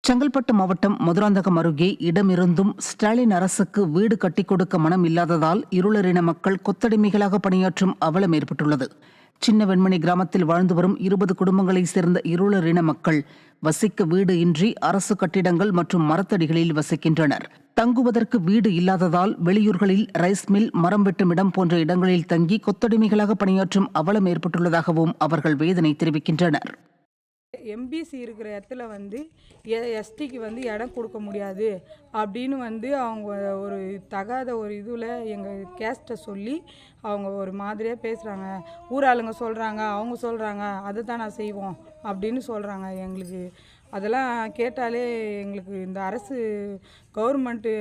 செங்கல்பட்டு மாவட்டம் மதுராந்தகம் அருகே இடமிருந்தும் ஸ்டாலின் அரசுக்கு வீடு கட்டிக் கொடுக்க மனம் இல்லாததால் இருளரின மக்கள் கொத்தடிமைகளாக பணியாற்றும் அவலம் ஏற்பட்டுள்ளது. சின்ன வெண்மணி கிராமத்தில் வாழ்ந்து வரும் 20 குடும்பங்களைச் சேர்ந்த இருளரின மக்கள் வசிக்க வீடு இன்றி அரசு கட்டிடங்கள் மற்றும் மரத்தடிகளில் வசிக்கின்றனர். தங்குவதற்கு வீடு இல்லாததால் வெளியூர்களில் ரைஸ் மில், மரம் வெட்டும் இடம் போன்ற இடங்களில் தங்கி கொத்தடிமைகளாக பணியாற்றும் அவலம் ஏற்பட்டுள்ளதாகவும் அவர்கள் வேதனை தெரிவிக்கின்றனர். எம்பிசி இருக்கிற இடத்துல எஸ்டிக்கு இடம் கொடுக்க முடியாது அப்படின்னு அவங்க ஒரு தகாத ஒரு இதில் எங்கள் கேஸ்ட்டை சொல்லி அவங்க ஒரு மாதிரியாக பேசுகிறாங்க. ஊராளுங்க சொல்கிறாங்க, அவங்க சொல்கிறாங்க, அதை தான் நான் செய்வோம் அப்படின்னு சொல்கிறாங்க. எங்களுக்கு அதெல்லாம் கேட்டாலே எங்களுக்கு இந்த அரசு கவர்மெண்ட்டு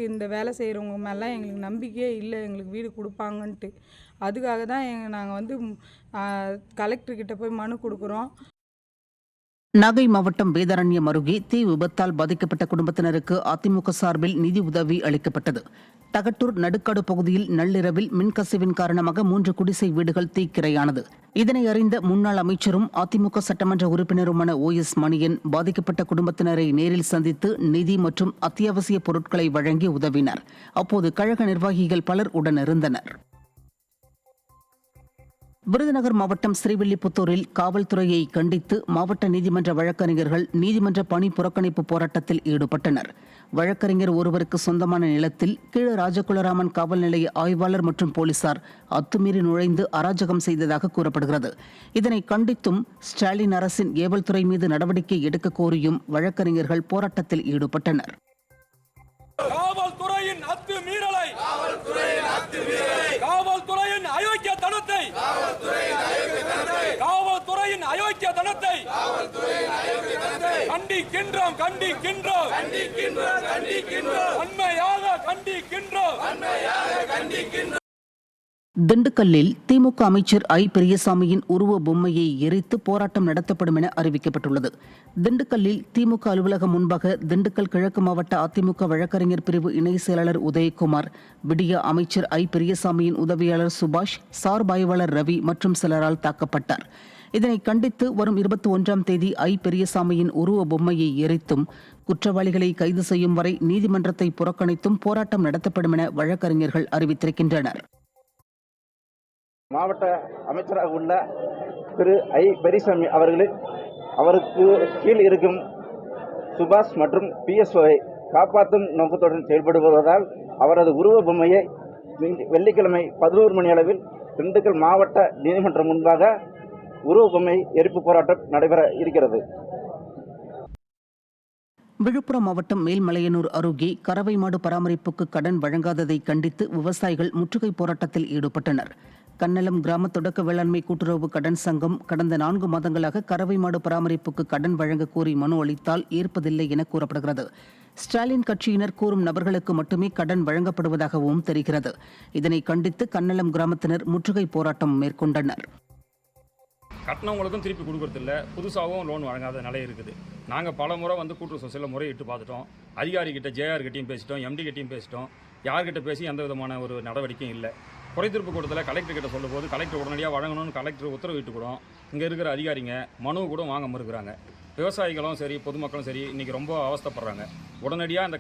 இந்த வேலை செய்கிறவங்க மேலாம் எங்களுக்கு நம்பிக்கையே இல்லை, எங்களுக்கு வீடு கொடுப்பாங்கன்ட்டு. அதுக்காக தான் நாங்கள் கலெக்டர்கிட்ட போய் மனு கொடுக்குறோம். நாகை மாவட்டம் வேதாரண்யம் அருகே தீ விபத்தால் பாதிக்கப்பட்ட குடும்பத்தினருக்கு அதிமுக சார்பில் நிதி உதவி அளிக்கப்பட்டது. தகட்டூர் நடுக்காடு பகுதியில் நள்ளிரவில் மின்கசிவின் காரணமாக 3 குடிசை வீடுகள் தீக்கிரையானது. இதனை அறிந்த முன்னாள் அமைச்சரும் அதிமுக சட்டமன்ற உறுப்பினருமான OS மணியன் பாதிக்கப்பட்ட குடும்பத்தினரை நேரில் சந்தித்து நிதி மற்றும் அத்தியாவசிய பொருட்களை வழங்கி உதவினார். அப்போது கழக நிர்வாகிகள் பலர் உடனிருந்தனர். விருதுநகர் மாவட்டம் ஸ்ரீவில்லிபுத்தூரில் காவல்துறையை கண்டித்து மாவட்ட நீதிமன்ற வழக்கறிஞர்கள் நீதிமன்ற பணி புறக்கணிப்பு போராட்டத்தில் ஈடுபட்டனர். வழக்கறிஞர் ஒருவருக்கு சொந்தமான நிலத்தில் கீழ ராஜகுலராமன் காவல் நிலைய ஆய்வாளர் மற்றும் போலீசார் அத்துமீறி நுழைந்து அராஜகம் செய்ததாக கூறப்படுகிறது. இதனை கண்டித்தும் ஸ்டாலின் அரசின் ஏவல் துறை மீது நடவடிக்கை எடுக்க கோரியும் வழக்கறிஞர்கள் போராட்டத்தில் ஈடுபட்டனர். காவல்துறையின் அத்துமீறலை, காவல்துறையின் அயோக்கியத்தனத்தை, காவல்துறையின் அயோக்கியத்தனத்தை கண்டிக்கின்றோம், கண்டிக்கின்றோம், உண்மையாக கண்டிக்கின்றோம். திண்டுக்கல்லில் திமுக அமைச்சர் பெரியசாமியின் உருவ பொம்மையை எரித்து போராட்டம் நடத்தப்படும் என அறிவிக்கப்பட்டுள்ளது. திண்டுக்கல்லில் திமுக அலுவலகம் முன்பாக திண்டுக்கல் கிழக்கு மாவட்ட அதிமுக வழக்கறிஞர் பிரிவு இணை செயலாளர் உதயகுமார், விடிய அமைச்சர் பெரியசாமியின் உதவியாளர் சுபாஷ், சார்பாய்வாளர் ரவி மற்றும் சிலரால் தாக்கப்பட்டார். இதனை கண்டித்து வரும் 21ஆம் தேதி பெரியசாமியின் உருவ பொம்மையை எரித்தும் குற்றவாளிகளை கைது செய்யும் வரை நீதிமன்றத்தை புறக்கணித்தும் போராட்டம் நடத்தப்படும் என வழக்கறிஞர்கள் அறிவித்திருக்கின்றனர். மாவட்ட அமைச்சராக உள்ள திரு பெரியசாமி அவருக்கு கீழ் இருக்கும் சுபாஷ் மற்றும் PSOவை காப்பாற்றும் நோக்கத்துடன் செயல்படுவதால் அவரது உருவ பொம்மையை வெள்ளிக்கிழமை 11 மணி அளவில் திண்டுக்கல் மாவட்ட நீதிமன்றம் முன்பாக உருவ பொம்மை எரிப்பு போராட்டம் நடைபெற இருக்கிறது. விழுப்புரம் மாவட்டம் மேல்மலையனூர் அருகே கறவை மாடு பராமரிப்புக்கு கடன் வழங்காததை கண்டித்து விவசாயிகள் முற்றுகை போராட்டத்தில் ஈடுபட்டனர். கன்னலம் கிராம தொடக்க வேளாண்மை கூட்டுறவு கடன் சங்கம் கடந்த 4 மாதங்களாக கறவை மாடு பராமரிப்புக்கு கடன் வழங்க கோரி மனு அளித்தால் ஏற்பதில்லை என கூறப்படுகிறது. ஸ்டாலின் கட்சியினர் கூறும் நபர்களுக்கு மட்டுமே கடன் வழங்கப்படுவதாகவும் தெரிகிறது. இதனை கண்டித்து கன்னலம் கிராமத்தினர் முற்றுகை போராட்டம் மேற்கொண்டனர். கட்டினவங்களுக்கும் திருப்பி கொடுக்கறதில்ல, புதுசாகவும் லோன் வழங்காத நிலை இருக்குது. நாங்கள் பல முறை கூட்டுறவு சொசைட்டியில் முறையிட்டு பார்த்துட்டோம். அதிகாரிகிட்ட JR கிட்டையும் பேசிட்டோம், MD கிட்டையும் பேசிட்டோம். யார்கிட்ட பேசி எந்த விதமான ஒரு நடவடிக்கையும் இல்லை. குறைதீர்ப்பு கூட்டத்தில் கலெக்டர் கிட்ட சொல்லும் போது கலெக்டர் உடனடியாக வழங்கணும்னு கலெக்டர் உத்தரவிட்டு கூட இங்கே இருக்கிற அதிகாரிங்க மனு கூட வாங்க மறுக்கிறாங்க. விவசாயிகளும் சரி, பொதுமக்களும் சரி இன்றைக்கி ரொம்ப அவஸ்தைப்படுறாங்க. உடனடியாக இந்த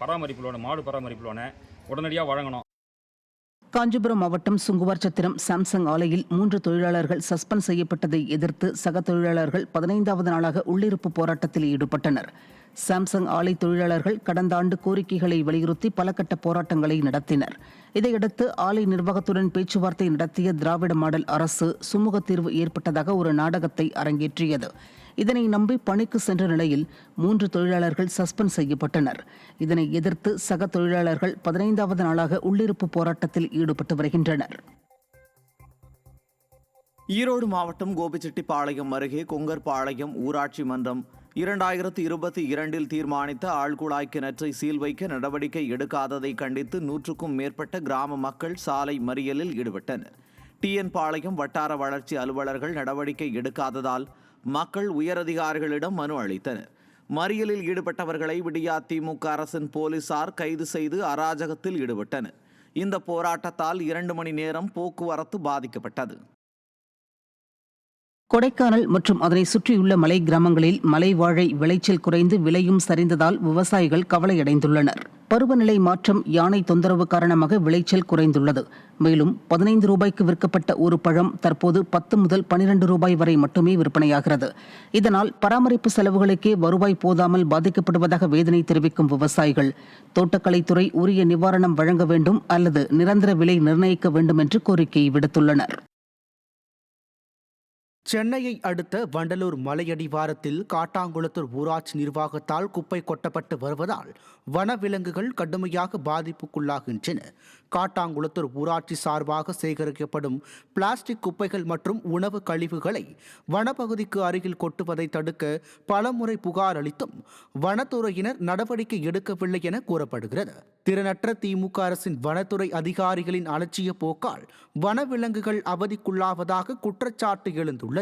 பராமரிப்பு லோனை, மாடு பராமரிப்பு லோனை உடனடியாக வழங்கணும். காஞ்சிபுரம் மாவட்டம் சுங்குவார் சத்திரம் சாம்சங் ஆலையில் 3 தொழிலாளர்கள் சஸ்பெண்ட் செய்யப்பட்டதை எதிர்த்து சக தொழிலாளர்கள் 15வது நாளாக உள்ளிருப்பு போராட்டத்தில் ஈடுபட்டனர். சாம்சங் ஆலை தொழிலாளர்கள் கடந்த ஆண்டு கோரிக்கைகளை வலியுறுத்தி பல கட்ட போராட்டங்களை நடத்தினர். இதையடுத்து ஆலை நிர்வாகத்துடன் பேச்சுவார்த்தை நடத்திய திராவிட மாடல் அரசு சுமூக தீர்வு ஏற்பட்டதாக ஒரு நாடகத்தை அரங்கேற்றியது. இதனை நம்பி பணிக்கு சென்ற நிலையில் 3 தொழிலாளர்கள் சஸ்பெண்ட் செய்யப்பட்டனர். இதனை எதிர்த்து சக தொழிலாளர்கள் 15வது நாளாக உள்ளிருப்பு போராட்டத்தில் ஈடுபட்டு வருகின்றனர். ஈரோடு மாவட்டம் கோபிச்செட்டிப்பாளையம் அருகே கொங்கர்பாளையம் ஊராட்சி மன்றம் 2022 தீர்மானித்த ஆழ்குழாய் கிணற்றை சீல் வைக்க நடவடிக்கை எடுக்காததை கண்டித்து 100க்கும் மேற்பட்ட கிராம மக்கள் சாலை மறியலில் ஈடுபட்டனர். TN பாளையம் வட்டார வளர்ச்சி அலுவலர்கள் நடவடிக்கை எடுக்காததால் மக்கள் உயரதிகாரிகளிடம் மனு அளித்தனர். மறியலில் ஈடுபட்டவர்களை விடியா திமுக அரசின் போலீசார் கைது செய்து அராஜகத்தில் ஈடுபட்டனர். இந்த போராட்டத்தால் 2 மணி நேரம் போக்குவரத்து பாதிக்கப்பட்டது. கொடைக்கானல் மற்றும் அதனை சுற்றியுள்ள மலை கிராமங்களில் மலை வாழை விளைச்சல் குறைந்து விலையும் சரிந்ததால் விவசாயிகள் கவலையடைந்துள்ளனர். பருவநிலை மாற்றம், யானை தொந்தரவு காரணமாக விளைச்சல் குறைந்துள்ளது. மேலும் 15 ரூபாய்க்கு விற்கப்பட்ட ஒரு பழம் தற்போது 10 முதல் 12 ரூபாய் வரை மட்டுமே விற்பனையாகிறது. இதனால் பராமரிப்பு செலவுகளுக்கே வருவாய் போதாமல் பாதிக்கப்படுவதாக வேதனை தெரிவிக்கும் விவசாயிகள் தோட்டக்கலைத்துறை உரிய நிவாரணம் வழங்க வேண்டும் அல்லது நிரந்தர விலை நிர்ணயிக்க வேண்டும் என்று கோரிக்கை விடுத்துள்ளனர். சென்னையை அடுத்த வண்டலூர் மலையடிவாரத்தில் காட்டாங்குளத்தூர் ஊராட்சி நிர்வாகத்தால் குப்பை கொட்டப்பட்டு வருவதால் வனவிலங்குகள் கடுமையாக பாதிப்புக்குள்ளாகின்றன. காட்டாங்குளத்தூர் ஊராட்சி சார்பாக சேகரிக்கப்படும் பிளாஸ்டிக் குப்பைகள் மற்றும் உணவு கழிவுகளை வனப்பகுதிக்கு அருகில் கொட்டுவதை தடுக்க பலமுறை புகார் அளித்தும் வனத்துறையினர் நடவடிக்கை எடுக்கவில்லை என கூறப்படுகிறது. திறனற்ற திமுக அரசின் வனத்துறை அதிகாரிகளின் அலட்சிய போக்கால் வனவிலங்குகள் அவதிக்குள்ளாவதாக குற்றச்சாட்டு எழுந்துள்ளது.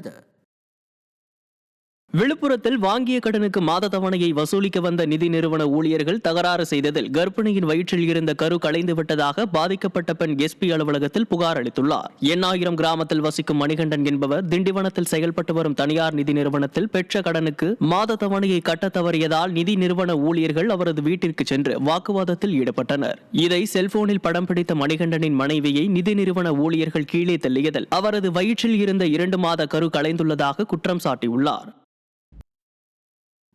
விழுப்புரத்தில் வாங்கிய கடனுக்கு மாத தவணையை வசூலிக்க வந்த நிதி நிறுவன ஊழியர்கள் தகராறு செய்ததில் கர்ப்பிணியின் வயிற்றில் இருந்த கரு கலைந்து விட்டதாக பாதிக்கப்பட்ட பெண் எஸ்பி அலுவலகத்தில் புகார் அளித்துள்ளார். எண்ணாயிரம் கிராமத்தில் வசிக்கும் மணிகண்டன் என்பவர் திண்டிவனத்தில் செயல்பட்டு வரும் தனியார் நிதி நிறுவனத்தில் பெற்ற கடனுக்கு மாத தவணையை கட்ட தவறியதால் நிதி நிறுவன ஊழியர்கள் அவரது வீட்டிற்கு சென்று வாக்குவாதத்தில் ஈடுபட்டனர். இதை செல்போனில் படம் பிடித்த மணிகண்டனின் மனைவியை நிதி நிறுவன ஊழியர்கள் கீழே தள்ளியதில் அவரது வயிற்றில் இருந்த 2 மாத கரு கலைந்துள்ளதாக குற்றம் சாட்டியுள்ளார்.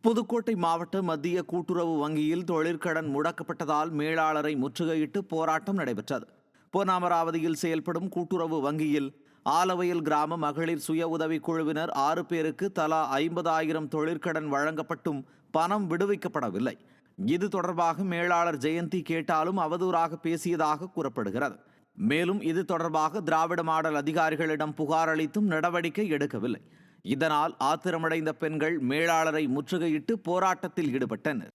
புதுக்கோட்டை மாவட்ட மத்திய கூட்டுறவு வங்கியில் தொழிற்கடன் முடக்கப்பட்டதால் மேலாளரை முற்றுகையிட்டு போராட்டம் நடைபெற்றது. பொன்னாமராவதியில் செயல்படும் கூட்டுறவு வங்கியில் ஆலவயல் கிராம மகளிர் சுய உதவி குழுவினர் 6 பேருக்கு தலா 50,000 தொழிற்கடன் வழங்கப்பட்டும் பணம் விடுவிக்கப்படவில்லை. இது தொடர்பாக மேலாளர் ஜெயந்தி கேட்டாலும் அவதூறாக பேசியதாக கூறப்படுகிறது. மேலும் இது தொடர்பாக திராவிட மாடல் அதிகாரிகளிடம் புகார் அளித்தும் நடவடிக்கை எடுக்கவில்லை. இதனால் ஆத்திரமடைந்த பெண்கள் மேலாளரை முற்றுகையிட்டு போராட்டத்தில் ஈடுபட்டனர்.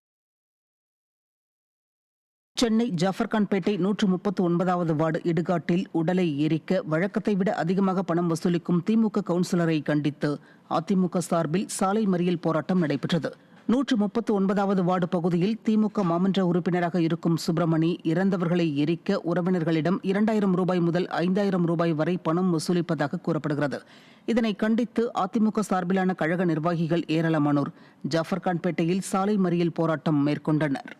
சென்னை ஜாஃபர்கான்பேட்டை 139வது வார்டு இடுகாட்டில் உடலை எரிக்க வழக்கத்தை விட அதிகமாக பணம் வசூலிக்கும் திமுக கவுன்சிலரை கண்டித்து அதிமுக சார்பில் சாலை மறியல் போராட்டம் நடைபெற்றது. 139வது வார்டு பகுதியில் திமுக மாமன்ற உறுப்பினராக இருக்கும் சுப்பிரமணி இறந்தவர்களை எரிக்க உறவினர்களிடம் 2000 ரூபாய் முதல் 5000 ரூபாய் வரை பணம் வசூலிப்பதாக கூறப்படுகிறது. இதனை கண்டித்து அதிமுக சார்பிலான கழக நிர்வாகிகள் ஏராளமானோர் ஜாஃபர்கான்பேட்டையில் சாலை மறியல் போராட்டம் மேற்கொண்டனர்.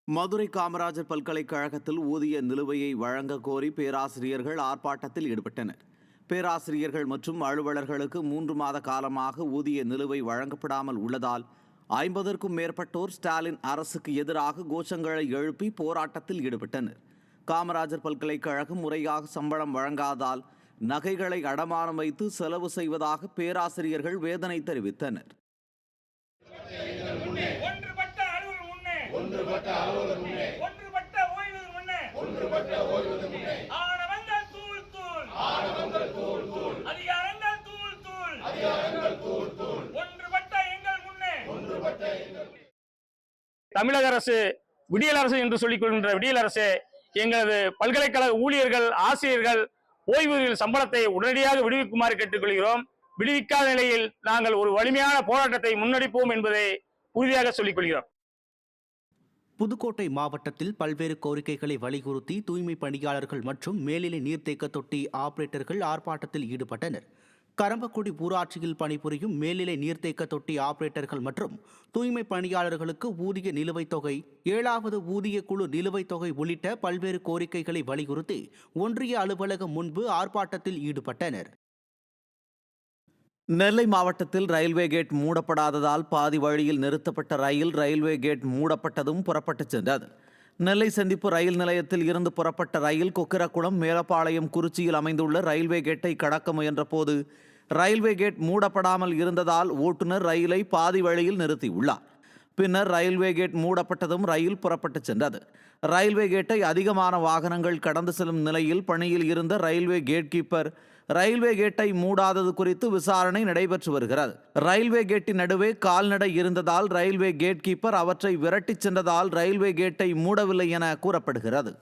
மதுரை காமராஜர் பல்கலைக்கழகத்தில் ஊதிய நிலுவையை வழங்க கோரி பேராசிரியர்கள் ஆர்ப்பாட்டத்தில் ஈடுபட்டனர். பேராசிரியர்கள் மற்றும் அலுவலர்களுக்கு 3 மாத காலமாக ஊதிய நிலுவை வழங்கப்படாமல் உள்ளதால் 50க்கும் மேற்பட்டோர் ஸ்டாலின் அரசுக்கு எதிராக கோஷங்களை எழுப்பி போராட்டத்தில் ஈடுபட்டனர். காமராஜர் பல்கலைக்கழகம் முறையாக சம்பளம் வழங்காதால் நகைகளை அடமானம் வைத்து செலவு செய்வதாக பேராசிரியர்கள் வேதனை தெரிவித்தனர். தமிழக அரசு விடியல் அரசு என்று சொல்லிக் கொள்கின்ற விடியல் அரசு எங்களது பல்கலைக்கழக ஊழியர்கள், ஆசிரியர்கள் ஓய்வூதிய சம்பளத்தை உடனடியாக விடுவிக்குமாறு கேட்டுக்கொள்கிறோம். விடுவிக்காத நிலையில் நாங்கள் ஒரு வலிமையான போராட்டத்தை முன்னெடுப்போம் என்பதை உறுதியாக சொல்லிக் கொள்கிறோம். புதுக்கோட்டை மாவட்டத்தில் பல்வேறு கோரிக்கைகளை வலியுறுத்தி தூய்மை பணியாளர்கள் மற்றும் மேல்நிலை நீர்த்தேக்க தொட்டி ஆபரேட்டர்கள் ஆர்ப்பாட்டத்தில் ஈடுபட்டனர். கரம்பக்குடி ஊராட்சியில் பணிபுரியும் மேல்நிலை நீர்த்தேக்க தொட்டி ஆபரேட்டர்கள் மற்றும் தூய்மை பணியாளர்களுக்கு ஊதிய நிலுவைத் தொகை, 7வது ஊதிய குழு நிலுவைத் தொகை உள்ளிட்ட பல்வேறு கோரிக்கைகளை வலியுறுத்தி ஒன்றிய அலுவலகம் முன்பு ஆர்ப்பாட்டத்தில் ஈடுபட்டனர். நெல்லை மாவட்டத்தில் ரயில்வே கேட் மூடப்படாததால் பாதி வழியில் நிறுத்தப்பட்ட ரயில் ரயில்வே கேட் மூடப்பட்டதும் புறப்பட்டுச் சென்றது. நெல்லை சந்திப்பு ரயில் நிலையத்தில் இருந்து புறப்பட்ட ரயில் கொக்கிரக்குளம், மேலப்பாளையம், குறிச்சியில் அமைந்துள்ள ரயில்வே கேட்டை கடக்க முயன்ற போது ரயில்வே கேட் மூடப்படாமல் இருந்ததால் ஓட்டுநர் ரயிலை பாதி வழியில் நிறுத்தியுள்ளார். பின்னர் ரயில்வே கேட் மூடப்பட்டதும் ரயில் புறப்பட்டுச் சென்றது. ரயில்வே கேட்டை அதிகமான வாகனங்கள் கடந்து செல்லும் நிலையில் பணியில் இருந்த ரயில்வே கேட் கீப்பர் ரயில்வே கேட்டை மூடாதது குறித்து விசாரணை நடைபெற்று வருகிறது. ரயில்வே கேட்டின் நடுவே கால்நடை இருந்ததால் ரயில்வே கேட் கீப்பர் அவற்றை விரட்டிச் சென்றதால் ரயில்வே கேட்டை மூடவில்லை என கூறப்படுகிறது.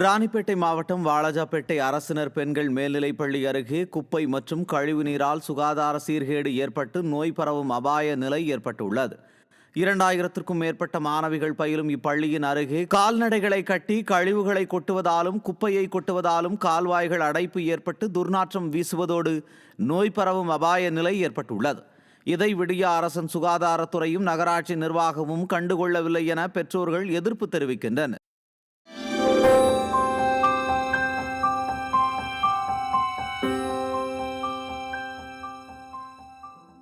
ராணிப்பேட்டை மாவட்டம் வாலாஜாப்பேட்டை அரசினர் பெண்கள் மேல்நிலைப்பள்ளி அருகே குப்பை மற்றும் கழிவுநீரால் சுகாதார சீர்கேடு ஏற்பட்டு நோய் பரவும் அபாய நிலை ஏற்பட்டுள்ளது. 2000க்கும் மேற்பட்ட மாணவிகள் பயிலும் இப்பள்ளியின் அருகே கால்நடைகளை கட்டி கழிவுகளை கொட்டுவதாலும் குப்பையை கொட்டுவதாலும் கால்வாய்கள் அடைப்பு ஏற்பட்டு துர்நாற்றம் வீசுவதோடு நோய் பரவும் அபாய நிலை ஏற்பட்டுள்ளது. இதை விடிய அரசின் சுகாதாரத்துறையும் நகராட்சி நிர்வாகமும் கண்டுகொள்ளவில்லை என பெற்றோர்கள் எதிர்ப்பு தெரிவிக்கின்றனர்.